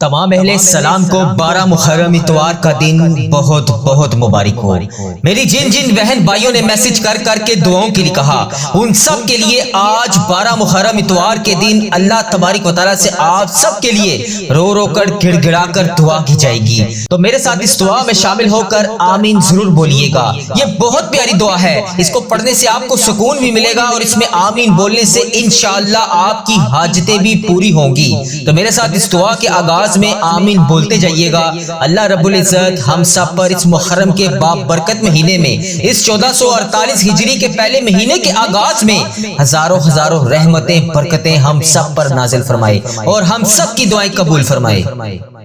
تمام اہل سلام کو 12 محرم اتوار کا دن بہت بہت مبارک ہو۔ میری جن جن بہن بھائیوں نے میسج کر کر کے دعاؤں کے لیے کہا، ان سب کے لیے آج 12 محرم اتوار کے دن اللہ تبارک و تعالیٰ سے آپ سب کے لیے رو رو کر گڑ گڑا کر دعا کی جائے گی۔ تو میرے ساتھ اس دعا میں شامل ہو کر آمین ضرور بولیے گا۔ یہ بہت پیاری دعا ہے، اس کو پڑھنے سے آپ کو سکون بھی ملے گا اور اس میں آمین بولنے سے انشاءاللہ آپ کی حاجتیں بھی پوری ہوں گی۔ تو میرے ساتھ اس دعا کے آغاز میں آمین بولتے جائیے گا۔ اللہ رب العزت ہم سب پر اس محرم کے بابرکت مہینے میں، اس 1448 ہجری کے پہلے مہینے کے آغاز میں ہزاروں ہزاروں رحمتیں برکتیں ہم سب پر نازل فرمائے اور ہم سب کی دعائیں قبول فرمائے۔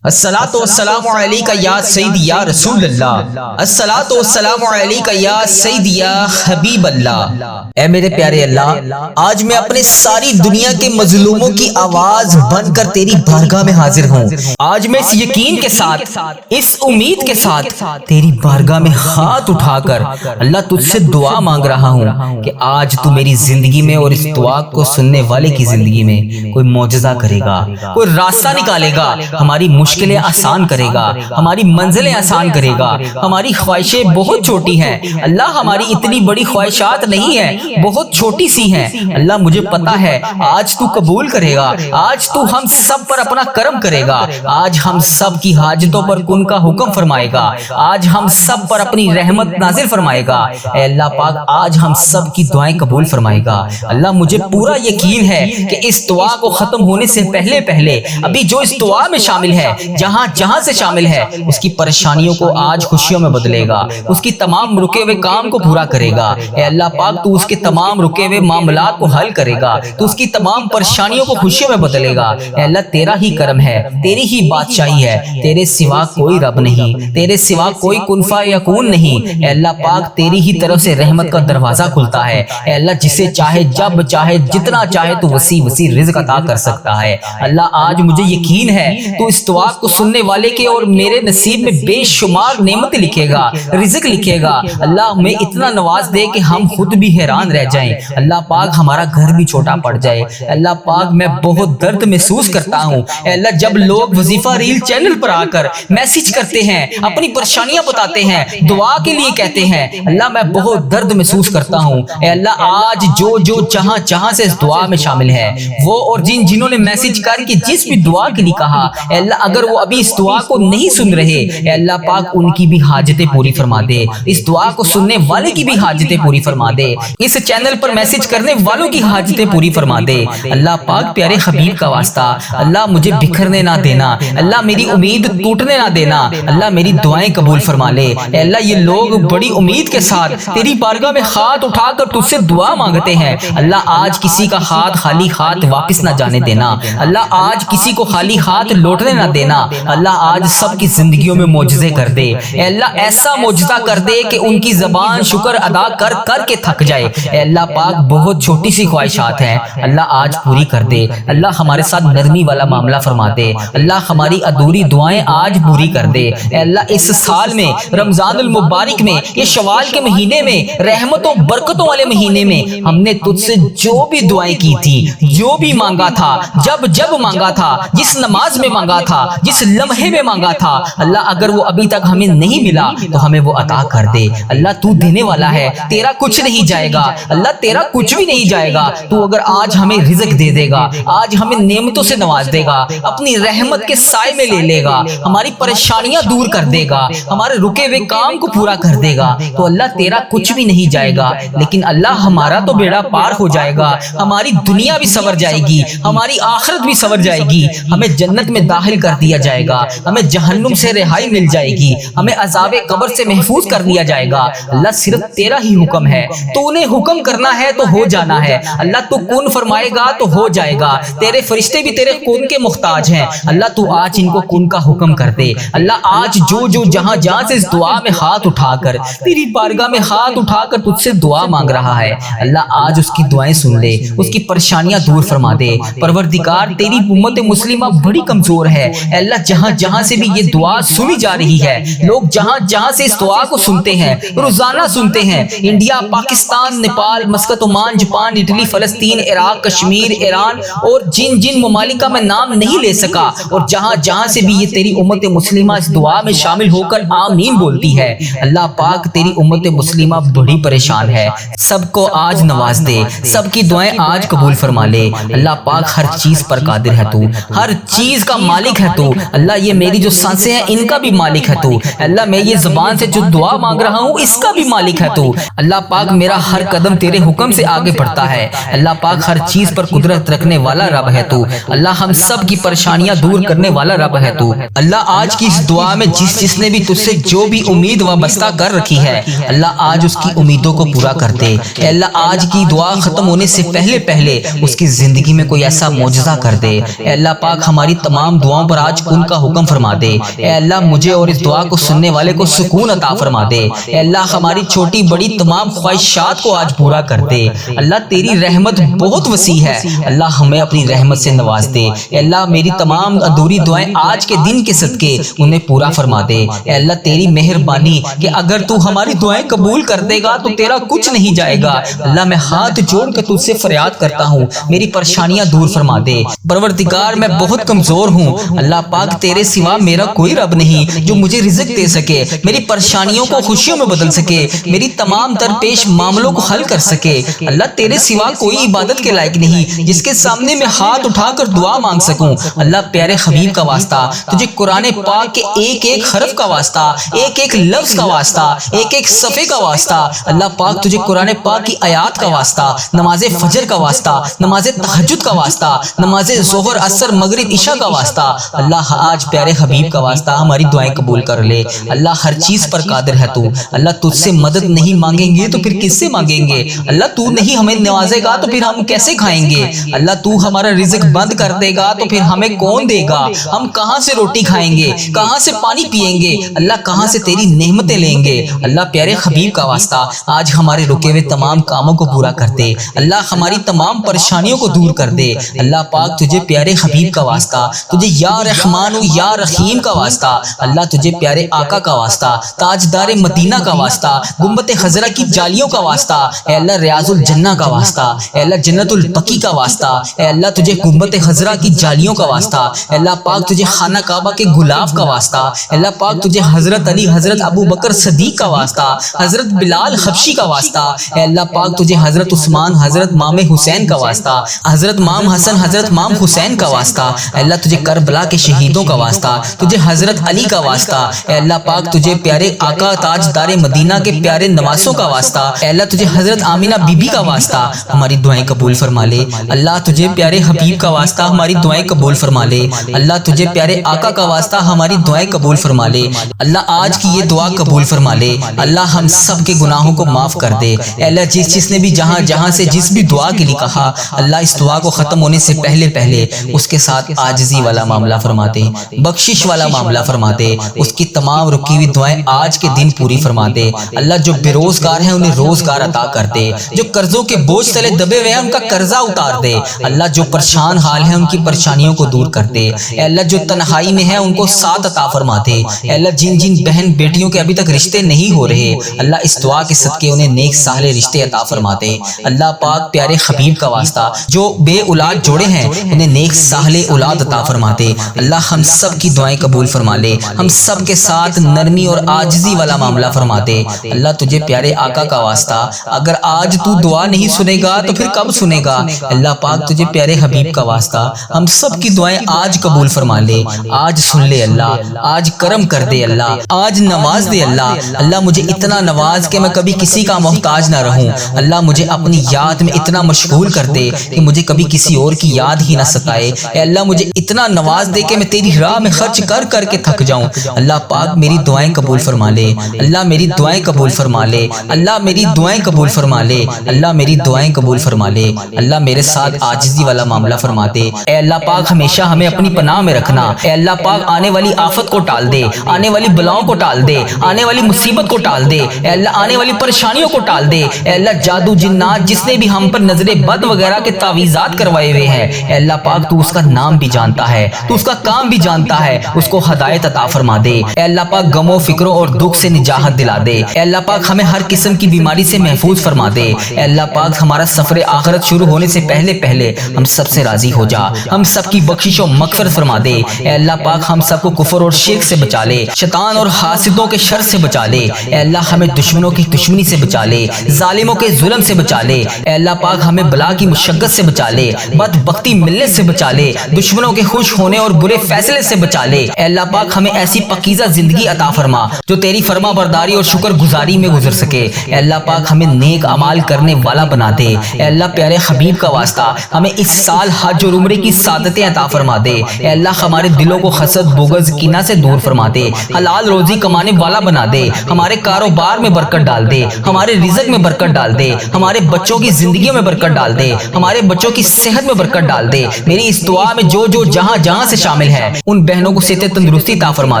الصلاۃ والسلام علیک یا سیدی یا رسول اللہ، الصلاۃ والسلام علیک یا سیدی یا حبیب اللہ۔ اے میرے پیارے اللہ، آج میں اپنے ساری دنیا کے مظلوموں کی آواز بن کر تیری بارگاہ میں حاضر ہوں۔ آج میں اس یقین کے ساتھ، اس امید کے ساتھ تیری بارگاہ میں ہاتھ اٹھا کر اللہ تجھ سے دعا مانگ رہا ہوں کہ آج تو میری زندگی میں اور اس دعا کو سننے والے کی زندگی میں کوئی معجزہ کرے گا، کوئی راستہ نکالے گا، ہماری مشکلیں آسان کرے گا، ہماری منزلیں آسان کرے گا۔ ہماری خواہشیں بہت چھوٹی ہیں اللہ، ہماری اتنی بڑی خواہشات نہیں ہیں، بہت چھوٹی سی ہیں اللہ۔ مجھے پتا ہے آج تو قبول کرے گا، آج تو ہم سب پر اپنا کرم کرے گا، آج ہم سب کی حاجتوں پر کن کا حکم فرمائے گا، آج ہم سب پر اپنی رحمت نازل فرمائے گا۔ اے اللہ پاک آج ہم سب کی دعائیں قبول فرمائے گا اللہ۔ مجھے پورا یقین ہے کہ اس دعا کو ختم ہونے سے پہلے پہلے ابھی جو اس دعا میں شامل ہے، جہاں جہاں سے شامل ہے، اس کی پریشانیوں کو آج خوشیوں میں بدلے گا، اس کی تمام رکے ہوئے کام کو پورا کرے گا۔ اے اللہ پاک تو اس کے تمام رکے ہوئے معاملات کو حل کرے گا، تو اس کی تمام پریشانیوں کو خوشیوں میں بدلے گا۔ اے اللہ تیرا ہی کرم ہے، تیری ہی بادشاہی ہے، تیرے سوا کوئی رب نہیں، تیرے سوا کوئی کن فیکون نہیں۔ اے اللہ پاک تیری ہی طرف سے رحمت کا دروازہ کھلتا ہے۔ اے اللہ جسے چاہے جب چاہے جتنا چاہے تو وسیع وسیع رزق عطا کر سکتا ہے اللہ۔ آج مجھے یقین ہے تو اس دعا کو سننے والے کے اور میرے نصیب میں بے شمار نعمتیں لکھے گا، رزق لکھے گا اللہ۔ ہمیں اتنا نواز دے کہ ہم خود بھی حیران رہ جائیں اللہ پاک، ہمارا گھر بھی چھوٹا پڑ جائے اللہ پاک۔ میں بہت درد محسوس کرتا ہوں اے اللہ، جب لوگ وظیفہ ریل چینل پر آ کر میسج کرتے ہیں، اپنی پریشانیاں بتاتے ہیں، دعا کے لیے کہتے ہیں اللہ، میں بہت درد محسوس کرتا ہوں اے اللہ۔ آج جو جہاں جہاں سے اس دعا میں شامل ہے وہ، اور جنہوں نے میسج کر کے جس بھی دعا کے لیے کہا اے اللہ، اگر وہ ابھی اس دعا کو نہیں سن رہے اے اللہ پاک، ان کی بھی حاجتیں پوری فرما دے، اس دعا کو سننے والے کی بھی حاجتیں پوری فرما دے، اس چینل پر میسج کرنے والوں کی حاجتیں پوری فرما دے اللہ پاک۔ پیارے حبیب کا واسطہ اللہ، مجھے بکھرنے نہ دینا اللہ، میری امید ٹوٹنے نہ دینا اللہ، میری دعائیں قبول فرما لے اے اللہ۔ یہ لوگ بڑی امید کے ساتھ تیری بارگاہ میں ہاتھ اٹھا کر تجھ سے دعا مانگتے ہیں اللہ۔ آج کسی کا ہاتھ خالی ہاتھ واپس نہ جانے دینا اللہ، آج کسی کو خالی ہاتھ لوٹنے نہ دینا اللہ۔ آج سب کی زندگیوں میں معجزے کر دے اے اللہ، ایسا معجزہ کر دے کہ ان کی زبان شکر ادا کر کر کے تھک جائے اے اللہ پاک۔ بہت چھوٹی سی خواہشات ہیں اللہ، آج پوری کر دے اللہ۔ ہمارے ساتھ نرمی والا معاملہ فرما دے اللہ، ہماری ادھوری دعائیں آج پوری کر دے اے اللہ۔ اس سال میں رمضان المبارک میں، یہ شوال کے مہینے میں، رحمتوں برکتوں والے مہینے میں، ہم نے تجھ سے جو بھی دعائیں کی تھی، جو بھی مانگا تھا، جب مانگا تھا، جس نماز میں مانگا تھا، جس لمحے میں مانگا تھا اللہ، اگر وہ ابھی تک ہمیں نہیں ملا تو ہمیں وہ عطا کر دے اللہ۔ تو دینے والا ہے، تیرا کچھ نہیں جائے گا اللہ، تیرا کچھ بھی نہیں جائے گا۔ تو اگر آج ہمیں رزق دے دے گا، آج ہمیں نعمتوں سے نواز دے گا، اپنی رحمت کے سائے میں لے لے گا، ہماری پریشانیاں دور کر دے گا، ہمارے رکے ہوئے کام کو پورا کر دے گا، تو اللہ تیرا کچھ بھی نہیں جائے گا، لیکن اللہ ہمارا تو بیڑا پار ہو جائے گا، ہماری دنیا بھی سنور جائے گی، ہماری آخرت بھی سنور جائے گی، ہمیں جنت میں داخل کر دیا جائے گا، ہمیں جہنم سے رہائی مل جائے گی، ہمیں عذاب قبر سے محفوظ کر دیا جائے گا اللہ۔ صرف تیرا ہی حکم ہے، تو نے حکم کرنا ہے تو ہو جانا ہے اللہ۔ تو کن فرمائے گا تو ہو جائے گا، تیرے فرشتے بھی تیرے کن کے محتاج ہیں اللہ۔ تو آج ان کو کن کا حکم کر دے اللہ۔ آج جو جہاں جہاں سے اس دعا میں ہاتھ اٹھا کر، تیری بارگاہ میں ہاتھ اٹھا کر تجھ سے دعا مانگ رہا ہے اللہ، آج اس کی دعائیں سن لے، اس کی پریشانیاں دور فرما دے پروردگار۔ تیری امت مسلمہ بڑی کمزور ہے اے اللہ جہاں جہاں سے بھی یہ دعا سنی جا رہی ہے، لوگ جہاں جہاں سے اس دعا کو سنتے ہیں، روزانہ سنتے ہیں، India, Pakistan, Nepal, Muscat, Oman, Japan, Italy, فلسطین، عراق، کشمیر، ایران اور جن جن ممالک کا میں نام نہیں لے سکا، اور جہاں جہاں سے بھی یہ تیری امت مسلمہ اس دعا میں شامل ہو کر آمین بولتی ہے، اللہ پاک تیری امت مسلمہ بڑی پریشان ہے، سب کو آج نواز دے، سب کی دعائیں آج قبول فرما لے، اللہ پاک ہر چیز پر قادر ہے تو، ہر چیز کا مالک ہے تو، اللہ یہ میری جو سانسیں ہیں ان کا بھی مالک ہے تو، اللہ میں یہ زبان سے جو دعا مانگ رہا ہوں اس کا بھی مالک ہے تو، اللہ پاک میرا ہر قدم تیرے حکم سے آگے بڑھتا ہے، اللہ پاک ہر چیز پر قدرت رکھنے والا رب ہے تو، اللہ ہم سب کی پریشانیاں دور کرنے والا رب ہے تو، اللہ آج کی اس دعا میں جس نے بھی تجھ سے جو بھی امید وابستہ کر رکھی ہے، اللہ آج اس کی امیدوں کو پورا کر دے، اے اللہ آج کی دعا ختم ہونے سے پہلے اس کی زندگی میں کوئی ایسا معجزہ کر دے، اے اللہ پاک ہماری تمام دعاؤں پر آج کن کا حکم فرما دے، اے اللہ مجھے اور اس دعا کو سننے والے کو سکون عطا فرما دے، اے اللہ ہماری چھوٹی بڑی تمام خواہشات کو آج پورا کر دے، اللہ تیری رحمت بہت وسیع ہے، اللہ ہمیں اپنی رحمت سے نواز دے، اے اللہ میری تمام ادھوری دعائیں آج کے دن کے صدقے انہیں پورا فرما دے، اے اللہ تیری مہربانی کہ اگر تو ہماری دعائیں قبول کر دے گا تو تیرا کچھ نہیں جائے گا، اللہ میں ہاتھ جوڑ کے تجھ سے فریاد کرتا ہوں میری پریشانیاں دور فرما دے، پروردگار میں بہت کمزور ہوں، اللہ پاک تیرے سوا میرا کوئی رب نہیں جو مجھے رزق دے سکے، میری پریشانیوں کو خوشیوں میں بدل سکے، میری تمام درپیش معاملوں کو حل کر سکے، اللہ تیرے سوا کوئی عبادت کے لائق نہیں جس کے سامنے میں ہاتھ اٹھا کر دعا مانگ سکوں، اللہ پیارے حبیب کا واسطہ، تجھے قرآن پاک کے ایک ایک حرف کا واسطہ، ایک ایک لفظ کا واسطہ، ایک ایک صفحے کا واسطہ، اللہ پاک تجھے قرآن پاک کی آیات کا واسطہ، نماز فجر کا واسطہ، نماز تہجد کا واسطہ، نماز ظہر، عصر، مغرب، عشاء کا واسطہ، اللہ آج پیارے حبیب کا واسطہ ہماری دعائیں قبول کر لے، اللہ ہر چیز پر قادر ہے تو، اللہ تجھ سے مدد نہیں مانگیں گے تو پھر کس سے مانگیں گے، اللہ تو نہیں ہمیں نوازے گا تو پھر ہم کیسے کھائیں گے، اللہ تو ہمارا رزق بند کر دے گا تو پھر ہمیں کون دے گا، ہم کہاں سے روٹی کھائیں گے، کہاں سے پانی پیئیں گے، اللہ کہاں سے تیری نعمتیں لیں گے، اللہ پیارے حبیب کا واسطہ آج ہمارے رکے ہوئے تمام کاموں کو پورا کر دے، اللہ ہماری تمام پریشانیوں کو دور کر دے، اللہ پاک تجھے پیارے حبیب کا واسطہ، تجھے یا رحمان و یا رحیم کا واسطہ، اللہ تجھے پیارے آقا کا واسطہ، تاجدار مدینہ کا واسطہ، گنبد خضرا کی جالیوں کا واسطہ، اے اللہ ریاض الجنہ کا واسطہ، اے اللہ جنت البقیع کا واسطہ، اے اللہ تجھے گنبد خضرا کی جالیوں کا واسطہ، اے اللہ پاک تجھے خانہ کعبہ کے غلاف کا واسطہ، اے اللہ پاک تجھے حضرت علی، حضرت ابو بکر صدیق کا واسطہ، حضرت بلال حبشی کا واسطہ، اے اللہ پاک تجھے حضرت عثمان، حضرت امام حسین کا واسطہ، حضرت امام حسن، حضرت امام حسین کا واسطہ، اے اللہ تجھے کربلا کے شہیدوں کا واسطہ، تجھے حضرت علی کا واسطہ، اے اللہ پاک تجھے پیارے آقا تاجدار مدینہ کے پیارے نواسوں کا واسطہ، اے اللہ تجھے حضرت آمینہ بی بی کا واسطہ، ہماری دعائیں قبول فرما لے، اللہ تجھے پیارے حبیب کا واسطہ ہماری دعائیں قبول فرما لے، اللہ تجھے پیارے آقا کا واسطہ ہماری دعائیں قبول فرما لے، اللہ آج کی یہ دعا قبول فرما لے، اللہ ہم سب کے گناہوں کو معاف کر دے، اے اللہ جس نے بھی جہاں جہاں سے جس بھی دعا کے لیے کہا، اللہ اس دعا کو ختم ہونے سے پہلے اس کے ساتھ عاجزی والا معاملہ فرما دے، بخشش والا معاملہ فرما دے، اس کی تمام رکی ہوئی دعائیں آج کے دن پوری فرما دے، اللہ جو بے روزگار ہیں انہیں روزگار عطا کر دے، جو قرضوں کے بوجھ تلے دبے ہوئے ہیں ان کا قرضہ اتار دے، اللہ جو پریشان حال ہیں ان کی پریشانیوں کو دور کر دے، اے اللہ جو تنہائی میں ہیں ان کو ساتھ عطا فرما دے، اے اللہ جن جن بہن بیٹیوں کے ابھی تک رشتے نہیں ہو رہے، اللہ اس دعا کے صدقے انہیں نیک صالح رشتے عطا فرما دے، اللہ پاک پیارے حبیب کا واسطہ جو بے اولاد جوڑے ہیں انہیں نیک صالح اولاد عطا فرما دے، اللہ ہم سب کی دعائیں قبول فرما لے، ہم سب کے ساتھ نرمی اور عاجزی والا معاملہ فرما دے، اللہ تجھے پیارے آقا کا واسطہ اگر آج تو دعا نہیں سنے گا تو پھر کب سنے گا، اللہ پاک تجھے پیارے حبیب کا واسطہ ہم سب کی دعائیں آج قبول فرما لے، آج سن لے اللہ، آج کرم کر دے اللہ، آج نواز دے اللہ، اللہ مجھے اتنا نواز کہ میں کبھی کسی کا محتاج نہ رہوں، اللہ مجھے اپنی یاد میں اتنا مشغول کر دے کہ مجھے کبھی کسی اور کی یاد ہی نہ ستائے، اے اللہ مجھے اتنا نواز دے کہ میں تیری راہ میں خرچ کر کر کے تھک جاؤں، اللہ پاک میری دعائیں قبول فرما لے، اللہ میری دعائیں قبول فرما لے، اللہ میری دعائیں قبول فرما لے، اللہ میری دعائیں قبول فرما لے، اللہ میرے ساتھ عاجزی والا معاملہ فرما دے، اے اللہ پاک ہمیشہ ہمیں اپنی پناہ میں رکھنا، اے اللہ پاک آنے والی آفت کو ٹال دے، آنے والی بلاؤں کو ٹال دے، آنے والی مصیبت کو ٹال دے، اے اللہ آنے والی پریشانیوں کو ٹال دے، اے اللہ جادو جنات جس نے بھی ہم پر نظر بد وغیرہ کے تعویذات کروائے ہوئے ہیں، اے اللہ پاک تو اس کا نام بھی جانتا ہے، تو اس کا کام بھی جانتا ہے، اس کو ہدایت عطا فرما دے۔ اے اللہ پاک غموں فکروں اور دکھ سے نجات دلا دے۔ اے اللہ پاک ہمیں ہر قسم کی بیماری سے محفوظ فرما دے۔ اے اللہ پاک ہمارا سفر آخرت شروع ہونے سے پہلے ہم سب سے راضی ہو جا، ہم سب کی بخشش و مغفرت فرما دے۔ اے اللہ پاک ہم سب کو کفر اور شرک سے بچا لے، شیطان اور حاسدوں کے شر سے بچا لے۔ اے اللہ ہمیں دشمنوں کی دشمنی سے بچا لے، ظالموں کے ظلم سے بچا لے۔ اے اللہ پاک ہمیں بلا کی مشقت سے بچا لے، بدبختی ملنے سے بچا لے، دشمنوں کے خوش ہونے اور برے فیصلے سے بچا لے۔ اے اللہ پاک ہمیں ایسی پاکیزہ زندگی عطا فرما جو تیری فرما برداری اور شکر گزاری میں گزر سکے۔ اے اللہ پاک ہمیں نیک اعمال کرنے والا بنا دے۔ اے اللہ پیارے حبیب کا واسطہ ہمیں اس سال حج اور عمرے کی سعادتیں عطا فرما دے۔ اے اللہ ہمارے دلوں کو حسد، بغض، کینہ سے دور فرما دے، حلال روزی کمانے والا بنا دے، ہمارے کاروبار میں برکت ڈال دے، ہمارے رزق میں برکت ڈال دے، ہمارے بچوں کی زندگیوں میں برکت ڈال دے، ہمارے بچوں کی صحت میں برکت ڈال دے۔ میری اس دعا میں جو جہاں سے شامل ہے ان بہنوں کو صحت تندرستی عطا فرما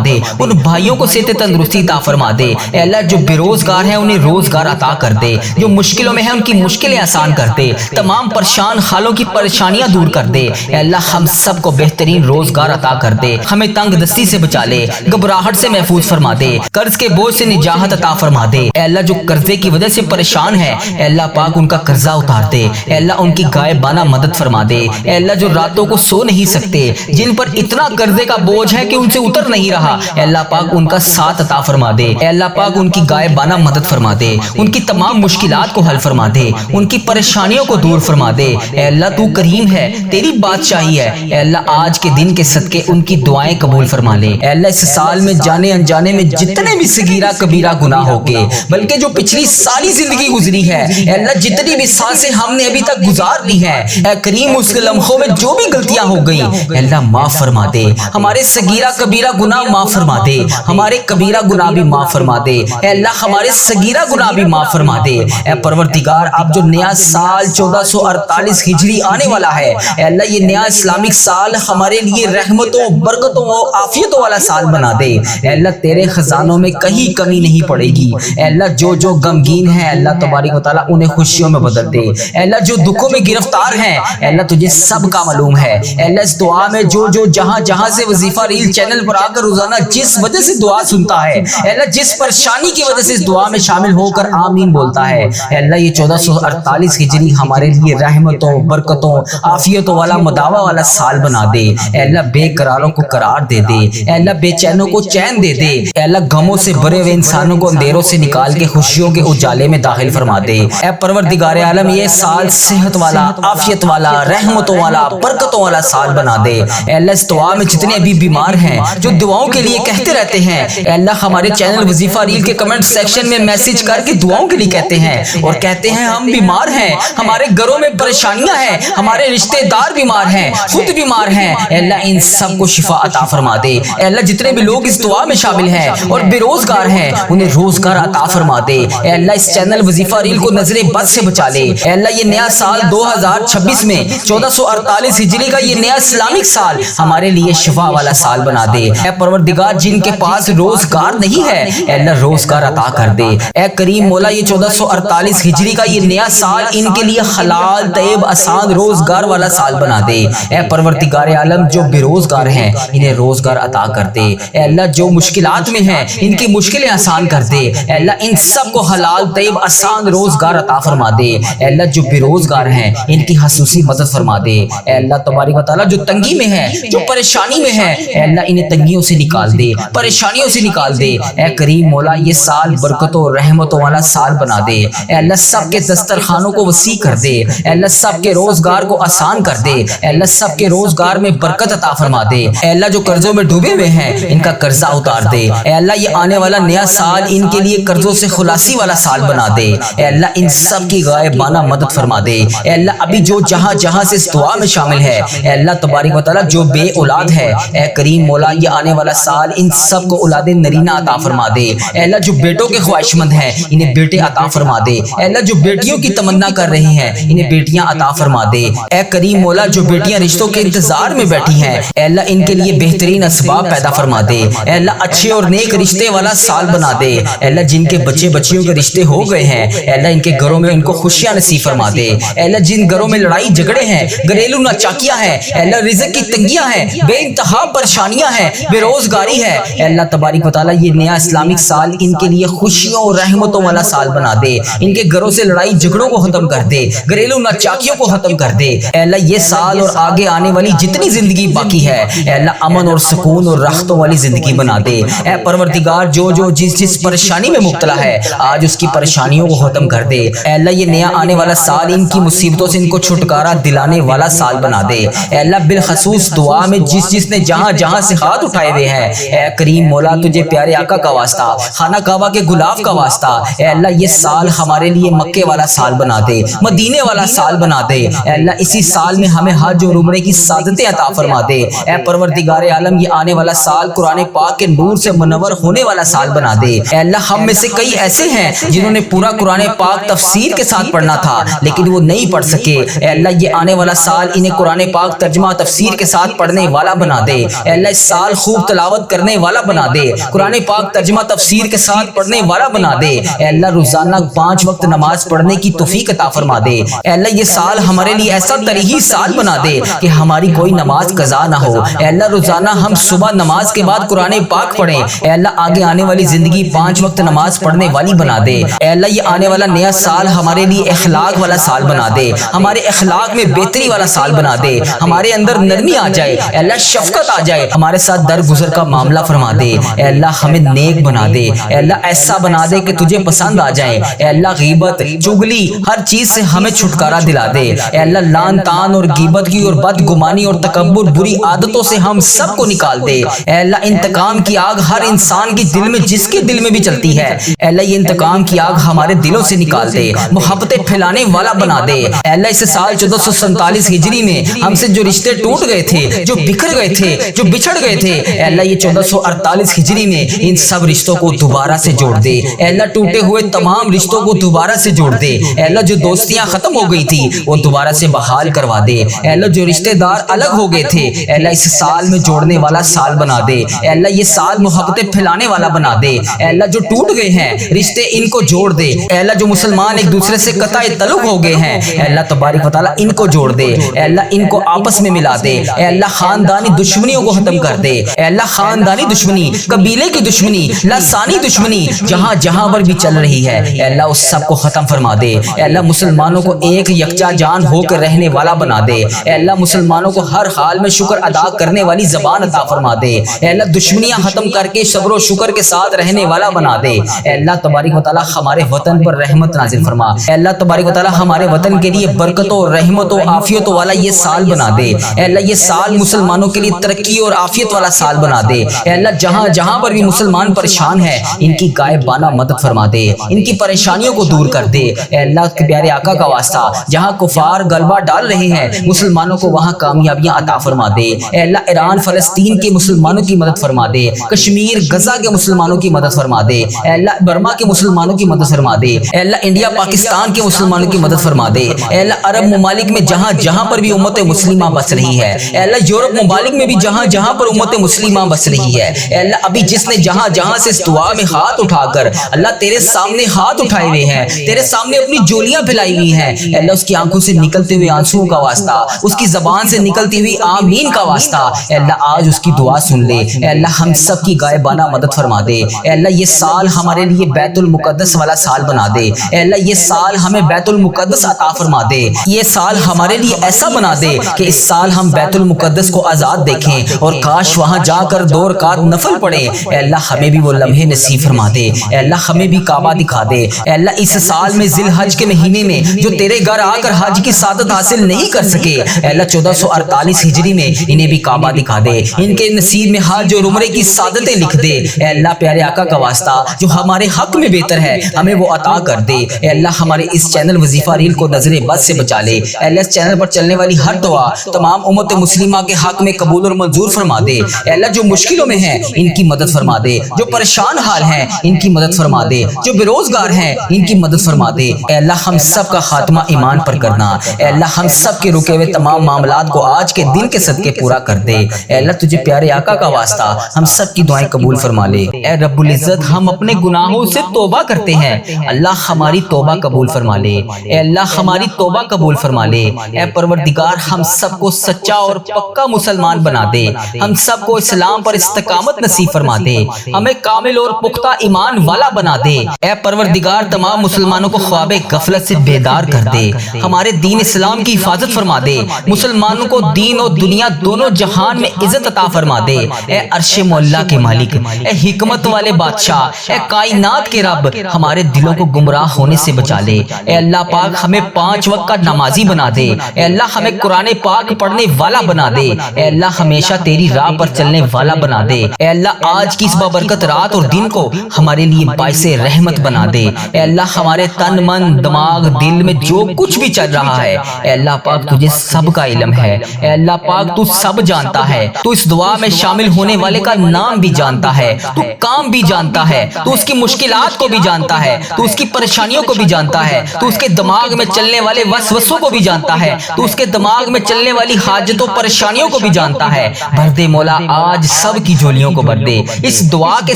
دے، ان بھائیوں کو صحت تندرستی عطا فرما دے۔ اے اللہ جو بے روزگار ہیں انہیں روزگار عطا کر دے، جو مشکلوں میں ہیں ان کی مشکلیں آسان کر دے، تمام پریشان حالوں کی پریشانیاں دور کر دے۔ اے اللہ ہم سب کو بہترین روزگار عطا کر دے، ہمیں تنگ دستی سے بچا لے، گھبراہٹ سے محفوظ فرما دے، قرض کے بوجھ سے نجات عطا فرما دے۔ اے اللہ جو قرضے کی وجہ سے پریشان ہے اے اللہ پاک ان کا قرضہ اتار دے، اے اللہ ان کی غائبانہ مدد فرما دے۔ اے اللہ جو راتوں کو سو نہیں سکتے، جن پر اتنا قرضے کا بوجھ ہے کہ ان سے اتر نہیں رہا، اے اللہ پاک ان کا ساتھ عطا فرما دے۔ اے اللہ پاک ان کی غائبانہ مدد فرما دے، ان کی تمام مشکلات کو حل فرما دے، ان کی پریشانیوں کو دور فرما دے۔ اے اللہ تو کریم ہے، تیری بادشاہی ہے۔ اے اللہ آج کے دن کے صدقے ان کی دعائیں قبول فرما لے۔ اے اللہ اس سال میں جانے انجانے میں جتنے بھی صغیرہ کبیرہ گناہ ہو گئے، بلکہ جو پچھلی ساری زندگی گزری ہے اے اللہ جتنی بھی سانسیں ہم نے ابھی تک گزار دی ہیں، اے کریم اس لمحوں میں جو بھی غلطیاں ہو گئی اے اللہ معاف فرما دے، ہمارے صغیرہ کبیرہ گناہ معاف فرما دے، ہمارے کبیرہ گناہ بھی معاف فرما دے، اے اللہ ہمارے صغیرہ گناہ بھی معاف فرما دے۔ اے پروردگار اب جو نیا سال 1448 ہجری آنے والا ہے اے اللہ یہ نیا اسلامک سال ہمارے لیے رحمتوں، برکتوں اور عافیتوں والا سال بنا دے۔ اے اللہ تیرے خزانوں میں کہیں کمی نہیں پڑے گی، اے اللہ جو غمگین ہیں اللہ تبارک و تعالیٰ انہیں خوشیوں میں بدل دے، اے اللہ جو دکھوں میں گرفتار ہیں اے اللہ تجھے سب کا معلوم ہے۔ اے اللہ اس دعا میں جو جہاں سے وظیفہ ریل چینل پر آ کر روزانہ جس وجہ سے دعا سنتا ہے اے اللہ جس پریشانی کی وجہ سے اس دعا میں شامل ہو کر آمین بولتا ہے اے اللہ یہ 1448 ہجری ہمارے لیے رحمتوں، برکتوں، عافیتوں والا، مداوا والا سال بنا دے۔ اے اللہ بے قراروں کو قرار دے دے، اے اللہ بے چینوں کو چین دے دے، اے اللہ غموں سے بھرے ہوئے انسانوں کو اندھیروں سے نکال کے خوشیوں کے اجالے میں داخل فرما دے۔ اے پروردگار عالم یہ سال صحت والا، عافیت والا، رحمتوں والا، برکتوں والا سال بنا دے۔ اے اللہ اس دعا میں جتنے ابھی بیمار ہیں جو دعاؤں کے لیے کہتے رہتے ہیں اے اللہ ہمارے چینل وظیفہ ریل کے کمنٹ سیکشن میں میسج کر کے دعاؤں کے لیے کہتے ہیں اور کہتے ہیں ہم بیمار ہیں، ہمارے گھروں میں پریشانیاں ہیں، ہمارے رشتہ دار بیمار ہیں، خود بیمار ہیں، اے اللہ ان سب کو شفا عطا فرما دے۔ اے اللہ جتنے بھی لوگ اس دعا میں شامل ہیں اور بے روزگار ہیں انہیں روزگار عطا فرما دے۔ اے اللہ اس چینل وظیفہ ریل کو نظر بد سے بچا لے۔ اے اللہ یہ نیا سال 2026 میں 1448 ہجری کا یہ نیا اسلامک سال ہمارے لیے شفا والا سال بنا دے۔ اے پروردگار جن کے پاس روزگار نہیں ہے اے اللہ روزگار عطا کر دے۔ اے کریم مولا یہ 1448 ہجری کا یہ نیا سال ان کے لیے حلال، طیب، آسان روزگار والا سال بنا دے۔ اے پروردگار عالم جو بے روزگار ہیں انہیں روزگار عطا کر دے۔ اے اللہ جو مشکلات میں ہیں ان کی مشکلیں آسان کر دے۔ اے اللہ ان سب کو حلال، طیب، آسان روزگار عطا فرما دے۔ اے اللہ جو بے روزگار ہیں ان کی خصوصی مدد فرما دے۔ اے اللہ تبارک و تعالیٰ جو تنگی میں ہے، جو پریشانی میں ہے اے اللہ انہیں تنگیوں سے نکال دے، پریشانیوں سے نکال دے۔ اے کریم مولا یہ سال برکتوں، رحمتوں والا سال بنا دے۔ اے اللہ سب کے دسترخوانوں کو وسیع کر دے۔ اے اللہ سب کے روزگار کو آسان کر دے۔ اے اللہ سب کے روزگار میں برکت عطا فرما دے۔ اے اللہ جو قرضوں میں ڈوبے ہوئے ہیں ان کا قرضہ اتار دے۔ اے اللہ یہ آنے والا نیا سال ان کے لیے قرضوں سے خلاصی والا سال بنا دے۔ اے اللہ ان سب کی غائبانہ مدد فرما دے۔ اے اللہ ابھی جو جہاں سے اس دعا میں شامل ہے اے اللہ تبارک و تعالیٰ جو بے اولاد ہے اے کریم مولا یہ آنے والا سال ان سب کو اولاد نرینہ عطا فرما دے۔ اے اللہ جو بیٹوں کے خواہش مند ہیں انہیں بیٹے عطا فرما دے۔ اے اللہ جو بیٹیوں کی تمنا کر رہی ہیں انہیں بیٹیاں عطا فرما دے۔ اے کریم مولا جو بیٹیاں رشتوں کے انتظار میں بیٹھی ہیں اے اللہ ان کے لیے بہترین اسباب پیدا فرما دے۔ اے اللہ اچھے اور نیک رشتے والا سال بنا دے۔ اے اللہ جن کے بچے بچیوں کے رشتے ہو گئے ہیں اے اللہ ان کے گھروں میں ان کو خوشیاں نصیب فرما دے۔ اے اللہ جن گھروں میں لڑائی جھگڑے ہیں، گھریلو ناچاکیاں ہیں اے اللہ رزق کی تنگیاں ہیں بے انتہا پریشانیاں ہیں، بے روزگاری ہے۔ اے اللہ تبارک و تعالیٰ یہ نیا اسلامک سال ان کے لیے خوشیوں اور رحمتوں والا سال بنا دے، ان کے گھروں سے لڑائی جھگڑوں کو ختم کر دے، گھریلو ناچاکیوں کو ختم کر دے۔ اے اللہ یہ سال اور آگے آنے والی جتنی زندگی باقی ہے اے اللہ امن اور سکون اور راحتوں والی زندگی بنا دے۔ اے پروردگار جو جس پریشانی میں مبتلا ہے آج اس کی پریشانیوں کو ختم کر دے۔ اے اللہ یہ نیا آنے والا سال ان کی مصیبتوں سے ان کو چھٹکارا دلانے والا سال بنا دے۔ اے اللہ بالخصوص دعا میں جس نے جہاں سے ہاتھ اٹھائے ہوئے ہیں اے کریم مولا تجھے پیارے آقا کا واسطہ، خانہ کعبہ کے غلاف کا واسطہ اے اللہ یہ سال ہمارے لیے مکے والا سال بنا دے، مدینے والا سال بنا دے۔ اے اللہ اسی سال میں ہمیں حج اور عمرے کی سعادتیں عطا فرما دے۔ اے پروردگار عالم یہ آنے والا سال قرآن پاک کے نور سے منور ہونے والا سال بنا دے۔ اے اللہ ہم میں سے کئی ایسے ہیں جنہوں نے پورا قرآن پاک تفسیر کے ساتھ پڑھنا تھا لیکن وہ نہیں پڑھ سکے۔ اے اللہ یہ آنے والا سال انہیں قرآن پاک ترجمہ تفسیر کے ساتھ پڑھنے والا بنا دے۔ اے اللہ اس سال خوب تلاوت کرنے والا بنا دے، قرآن پاک ترجمہ تفسیر کے ساتھ پڑھنے والا بنا دے۔ اے اللہ روزانہ 5 وقت نماز پڑھنے کی توفیق عطا فرما دے۔ اے اللہ یہ سال ہمارے لیے ایسا تاریخی سال بنا دے کہ ہماری کوئی نماز قضا نہ ہو۔ اے اللہ روزانہ ہم صبح نماز کے بعد قرآن پاک پڑھیں۔ اے اللہ آگے آنے والی زندگی 5 وقت نماز پڑھنے والی بنا دے۔ اے اللہ یہ آنے والا نیا سال ہمارے لیے اخلاق والا سال بنا دے، ہمارے اخلاق میں بہتری والا سال بنا دے، ہمارے اندر نرمی آ جائے، اے اللہ شفقت آ جائے، ہمارے ساتھ درگزر کا معاملہ فرما دے۔ اے اللہ ہمیں نیک بنا دے، اے اللہ ایسا بنا دے کہ تجھے پسند آ جائے۔ اے اللہ غیبت، چغلی، ہر چیز سے ہمیں چھٹکارا دلا دے۔ اے اللہ لعن طعن اور غیبت کی اور بدگمانی اور تکبر بری عادتوں سے ہم سب کو نکال دے۔ اے اللہ انتقام کی آگ ہر انسان کے دل میں جس کے دل میں بھی چلتی ہے اے اللہ یہ انتقام کی آگ ہمارے دلوں سے نکال دے، محبتیں پھیلانے والا بنا دے۔ اے اللہ اس سال 1447 ہجری میں ہم سے جو رشتے ٹوٹ گئے تھے، جو بکھر گئے تھے، جو بچھڑ گئے تھے اے اللہ یہ 1448 ہجری میں ان سب رشتوں کو دوبارہ سے جوڑ دے۔ اے اللہ ٹوٹے ہوئے تمام رشتوں کو دوبارہ سے جوڑ دے۔ اے اللہ جو دوستیاں ختم ہو گئی تھی وہ دوبارہ سے بحال کروا دے۔ اے اللہ جو رشتہ دار الگ ہو گئے تھے اے اللہ اس سال میں جوڑنے والا سال بنا دے۔ اے اللہ یہ سال محبتیں پھیلانے والا بنا دے۔ اے اللہ جو ٹوٹ گئے ہیں رشتے ان کو جوڑ دے۔ اے اللہ جو مسلمان ایک دوسرے سے قطع تعلق ہو گئے ہیں اے اللہ تبارک و تعالیٰ ان کو جوڑ دے۔ اے اللہ ان کو آپس میں ملا دے۔ اے اللہ خاندانی دشمنیوں کو ختم کر دے۔ اے اللہ خاندانی دشمنی، قبیلے کی دشمنی، لسانی دشمنی جہاں پر بھی چل رہی ہے اے اللہ اس سب کو ختم فرما دے۔ اے اللہ مسلمانوں کو ایک یکجا جان ہو کر رہنے والا بنا دے۔ اے اللہ مسلمانوں کو ہر حال میں شکر ادا کرنے والی زبان عطا فرما دے۔ اے اللہ دشمنیاں ختم کر کے صبر و شکر کے ساتھ رہنے والا بنا دے۔ اے اللہ تبارک و تعالیٰ ہمارے وطن پر رحمت نازل فرما۔ اے اللہ تبارک و تعالیٰ ہمارے وطن کے لیے برکتوں، رحمتوں، عافیتوں والا یہ سال بنا دے۔ اے اللہ یہ سال مسلمانوں کے لیے ترقی اور عافیت والا سال بنا دے۔ اے اللہ جہاں پر بھی مسلمان پریشان ہے ان کی غائبانہ مدد فرما دے، ان کی پریشانیوں کو دور کر دے۔ اے اللہ کے پیارے آقا کا واسطہ جہاں کفار غلبہ ڈال رہے ہیں مسلمانوں کو وہاں کامیابیاں عطا فرما دے۔ اے اللہ ایران فلسطین کے مسلمانوں کی مدد فرما دے، کشمیر غزہ کے مسلمانوں کی مدد فرما دے۔ اے اللہ برما کے مسلمانوں کی مدد فرما دے۔ اے اللہ انڈیا پاکستان کے مسلمانوں کی مدد فرما دے۔ اے اللہ عرب ممالک میں جہاں پر بھی امت مسلمہ بس رہی ہے اے اللہ یورپ ممالک میں بھی جہاں پر امت مسلمہ بس رہی ہے اے اللہ ابھی جس نے جہاں سے اس دعا میں ہاتھ اٹھا کر اللہ تیرے سامنے ہاتھ اٹھائے ہوئے ہیں، تیرے سامنے اپنی جولیاں پھیلائی ہوئی ہیں اے اللہ اس کی آنکھوں سے نکلتے ہوئے آنسوؤں کا واسطہ، اس کی زبان سے نکلتی ہوئی آمین کا واسطہ اے اللہ آج اس کی دعا سن لے۔ اے اللہ ہم سب کی غائبانہ مدد فرما دے۔ اے اللہ یہ سال ہمارے لیے بیت المقدس والا سال بنا دے۔ اے اللہ یہ سال ہمیں بیت المقدس عطا فرما دے۔ یہ سال ہمارے لیے ایسا بنا دے کہ اس سال ہم بیت المقدس کو آزاد دیکھیں اور کاش وہاں جا کر 2 رکعت نفل پڑھیں۔ اے اللہ ہمیں بھی وہ لمحے نصیب فرما دے۔ اے اللہ ہمیں بھی کعبہ دکھا دے۔ اے اللہ اس سال میں ذی الحج کے مہینے میں جو تیرے گھر آ کر حج کی سعادت حاصل نہیں کر سکے اے اللہ 1448 ہجری میں انہیں بھی کعبہ دکھا دے، ان کے نصیب میں حج اور عمرے کی سعادتیں لکھ دے۔ اے اللہ پیارے آقا کا واسطہ جو ہمارے حق میں بہتر ہے ہمیں وہ عطا کر دے۔ اے اللہ ہمارے اس چینل وظیفہ ریل کو نظر بد سے بچا لے۔ اے اللہ اس چینل پر چلنے والی ہر دعا تمام امت مسلمہ کے حق میں قبول اور منظور فرما دے۔ اے اللہ جو مشکلوں میں ہیں ان کی مدد فرما دے، جو پریشان حال ہیں ان کی مدد فرما دے، جو بے روزگار ہیں ان کی مدد فرما دے۔ اے اللہ ہم سب کا خاتمہ ایمان پر کرنا۔ اے اللہ ہم سب کے رکے ہوئے تمام معاملات کو آج کے دن کے صدقے پورا کر دے۔ اے اللہ تجھے پیارے آقا کا واسطہ ہم سب کی دعائیں قبول فرما لے۔ اے رب العزت ہم اپنے گناہوں سے توبہ کرتے ہیں، اللہ ہماری توبہ قبول فرما لے۔ اے اللہ ہماری توبہ قبول فرما لے۔ اے پروردگار ہم سب کو سچا اور پکا مسلمان بنا دے، ہم سب کو اسلام پر استقامت نصیب فرما دے، ہمیں کامل اور پختہ ایمان والا بنا دے۔ اے پروردگار تمام مسلمانوں کو خواب غفلت سے بیدار کر دے، ہمارے دین اسلام کی حفاظت فرما دے، مسلمانوں کو دین اور دنیا دونوں جہان میں عزت عطا فرما دے۔ اے عرش معلیٰ کے مالک، اے حکمت والے بادشاہ، اے کائنات کے رب، ہمارے دلوں کو گمراہ ہونے سے بچا لے۔ اے اللہ پاک ہمیں 5 وقت کا نمازی بنا دے، اے اللہ ہمیں قرآن پاک پڑھنے والا بنا دے، اے اللہ ہمیشہ تیری راہ پر چلنے والا بنا دے۔ اے اللہ آج کی اس بابرکت رات اور دن کو ہمارے لیے باعث رحمت بنا دے۔ اے اللہ ہمارے تن من دماغ دل میں جو کچھ بھی چل رہا ہے، اے اللہ پاک تجھے سب کا علم ہے، اے اللہ پاک تو سب جانتا ہے، تو اس دعا میں شامل ہونے والے کا نام بھی جانتا ہے، تو کام بھی جانتا ہے، تو اس کی مشکلات کو بھی جانتا ہے، تو اس کی پریشانیوں کو بھی جانتا ہے، تو اس کے دماغ میں چلنے والے وسوسوں کو بھی جانتا ہے، تو اس کے دماغ میں چلنے والی حاجتوں پریشانیوں کو بھی جانتا ہے۔ بھر دے مولا آج سب کی جھولیوں کو بھر دے، اس دعا کے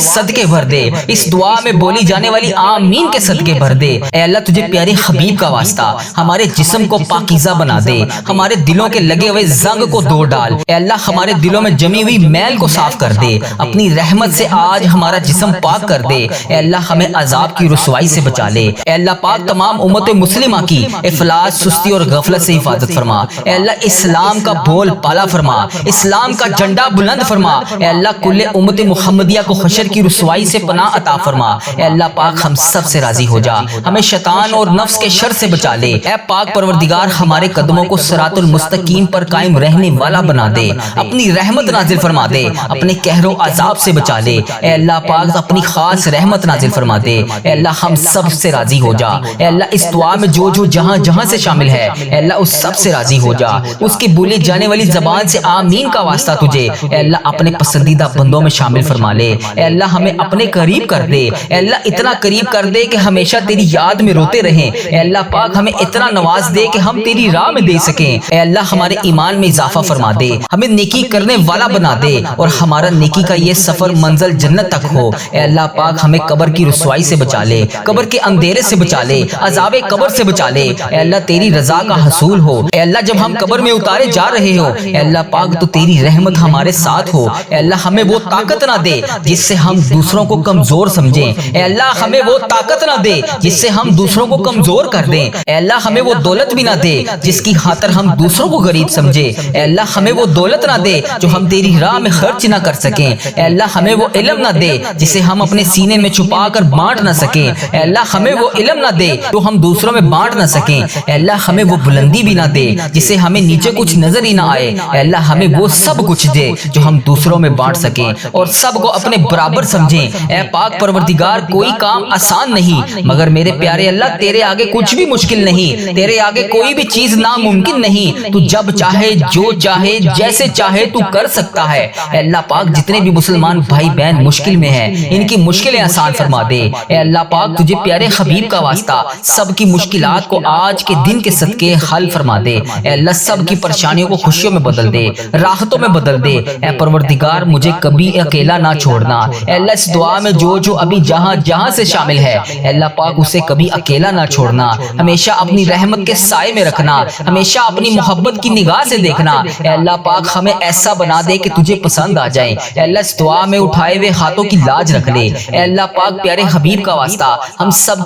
صدقے بھر دے، اس دعا میں بولی جانے والی آمین کے صدقے بھر دے۔ اے اللہ تجھے پیارے حبیب کا واسطہ ہمارے جسم کو پاکیزہ بنا دے، ہمارے دلوں کے لگے ہوئے زنگ کو دور ڈال، اے اللہ ہمارے دلوں میں جمی ہوئی میل کو صاف کر دے، اپنی رحمت سے آج ہمارا جسم پاک کر دے، اے اللہ ہمیں عذاب کی رسوائی سے بچا لے۔ اے اللہ پاک تمام امت مسلمہ کی افلاس سستی اور غفلت سے حفاظت فرما، اے اللہ اسلام کا بول پالا فرما، اسلام کا جھنڈا بلند فرما، اے اللہ کل امت محمدیہ کو حشر کی رسوائی سے پناہ عطا فرما۔ اے اللہ پاک ہم سب سے راضی ہو جا، ہمیں شیطان اور نفس کے شر سے بچا لے۔ اے پاک پروردگار ہمارے قدموں کو صراط المستقیم پر قائم رہنے والا بنا دے، اپنی رحمت نازل فرما دے، اپنے قہر و عذاب سے بچا لے۔ اے اللہ پاک اپنی خاص رحمت نازل فرما دے، اے اللہ ہم سب سے راضی ہو جا۔ اے اللہ اس دعا میں جو جہاں جہاں سے شامل ہے، اے اللہ اس سب سے راضی ہو جا، اس کی بولی جانے والی زبان سے آمین کا واسطہ تجھے اے اللہ اپنے پسندیدہ بندوں میں شامل فرما لے۔ اے اللہ ہمیں اپنے قریب کر دے، اے اللہ اتنا قریب کر دے کہ ہمیشہ تیری یاد میں روتے رہیں۔ اے اللہ پاک ہمیں اتنا نواز دے کہ ہم تیری راہ میں دے سکیں۔ اے اللہ ہمارے ایمان میں اضافہ فرما دے، ہمیں نیکی کرنے والا بنا دے، اور ہمارا نیکی کا یہ سفر منزل جنت تک ہو۔ اے اللہ پاک ہمیں قبر کی رسوائی سے بچا لے، قبر کے اندھیرے سے بچا لے، عذاب قبر سے بچا لے۔ اے اللہ تیری رضا کا حصول ہو۔ اے اللہ جب ہم قبر میں اتارے جا رہے ہو، اے اللہ پاک تو تیری رحمت ہمارے ساتھ ہو۔ اے اللہ ہمیں وہ طاقت نہ دے جس سے ہم دوسروں کو کمزور سمجھیں، اے اللہ ہمیں وہ طاقت نہ دے جس سے ہم دوسروں کو کمزور کر دیں۔ اے اللہ ہمیں وہ دولت بھی نہ دے جس کی خاطر ہم دوسروں کو غریب سمجھے۔ اے اللہ ہمیں وہ دولت نہ دے جو ہم تیری راہ میں خرچ نہ کر سکیں۔ اے اللہ ہمیں وہ علم نہ دے جسے ہم اپنے سینے میں چھپا کر بانٹ نہ سکیں۔ اے اللہ ہمیں وہ علم نہ دے جو ہم دوسروں میں بانٹ نہ سکیں۔ اے اللہ ہمیں وہ بلندی بھی نہ دے جسے ہمیں نیچے کچھ نظر ہی نہ آئے۔ اے اللہ ہمیں وہ سب کچھ دے جو ہم دوسروں میں بانٹ سکیں اور سب کو اپنے برابر سمجھیں۔ اے پاک پروردگار کوئی کام آسان نہیں، مگر میرے پیارے اللہ تیرے آگے کچھ بھی مشکل نہیں، تیرے آگے کوئی بھی چیز ناممکن نہیں۔ تو جب چاہے جو چاہے جیسے چاہے تو کر سکتا ہے۔ اے اللہ پاک جتنے بھی مسلمان بھائی بہن مشکل میں ہیں ان کی مشکلیں آسان فرما دے۔ اے اللہ پاک تجھے پیارے حبیب کا واسطہ سب کی مشکلات کو آج کے دن کے صدقے حل فرما دے۔ اے اللہ سب کی پریشانیوں کو خوشیوں میں بدل دے، راحتوں میں بدل دے۔ اے پروردگار مجھے کبھی اکیلا نہ چھوڑنا۔ اے اللہ اس دعا میں جو ابھی جہاں جہاں سے شامل ہے، اے اللہ پاک اسے کبھی اکیلا نہ چھوڑنا، ہمیشہ اپنی رحمت کے سائے میں رکھنا، ہمیشہ اپنی محبت کی نگاہ سے دیکھنا۔ اے اللہ پاک ہمیں ایسا بنا دے کہ تجھے پسند آ جائے۔ اے اللہ اس دعا میں اٹھائے ہوئے ہاتھوں کی لاج رکھ لے۔ اے اللہ پاک پیارے حبیب کا واسطہ ہم سب کی